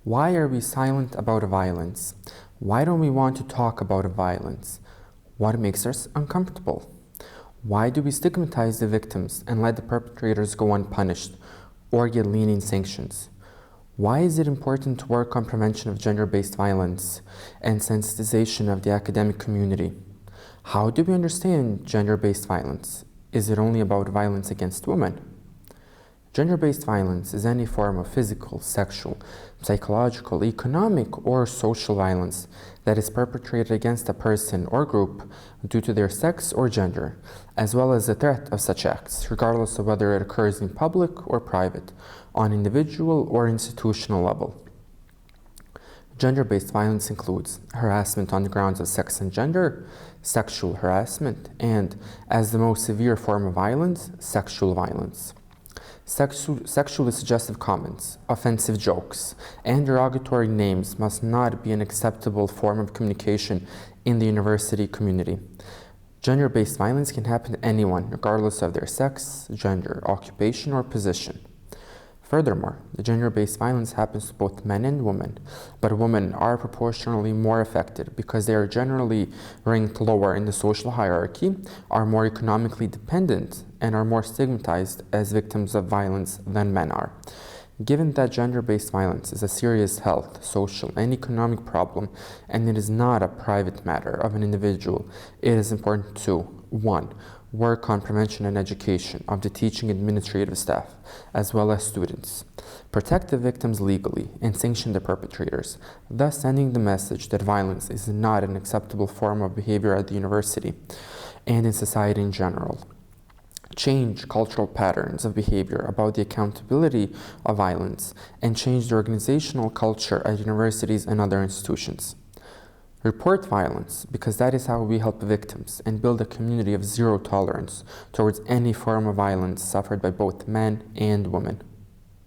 Why are we silent about violence? Why don't we want to talk about violence? What makes us uncomfortable? Why do we stigmatize the victims and let the perpetrators go unpunished or get lenient sanctions? Why is it important to work on prevention of gender-based violence and sensitization of the academic community? How do we understand gender-based violence? Is it only about violence against women? Gender-based violence is any form of physical, sexual, psychological, economic, or social violence that is perpetrated against a person or group due to their sex or gender, as well as the threat of such acts, regardless of whether it occurs in public or private, on individual or institutional level. Gender-based violence includes harassment on the grounds of sex and gender, sexual harassment, and, as the most severe form of violence, sexual violence. Sexually suggestive comments, offensive jokes, and derogatory names must not be an acceptable form of communication in the university community. Gender-based violence can happen to anyone, regardless of their sex, gender, occupation, or position. Furthermore, the gender-based violence happens to both men and women, but women are proportionally more affected because they are generally ranked lower in the social hierarchy, are more economically dependent, and are more stigmatized as victims of violence than men are. Given that gender-based violence is a serious health, social, and economic problem, and it is not a private matter of an individual, it is important to 1. Work on prevention and education of the teaching administrative staff, as well as students. Protect the victims legally and sanction the perpetrators, thus sending the message that violence is not an acceptable form of behavior at the university and in society in general. Change cultural patterns of behavior about the accountability of violence and change the organizational culture at universities and other institutions. Report violence, because that is how we help victims and build a community of zero tolerance towards any form of violence suffered by both men and women.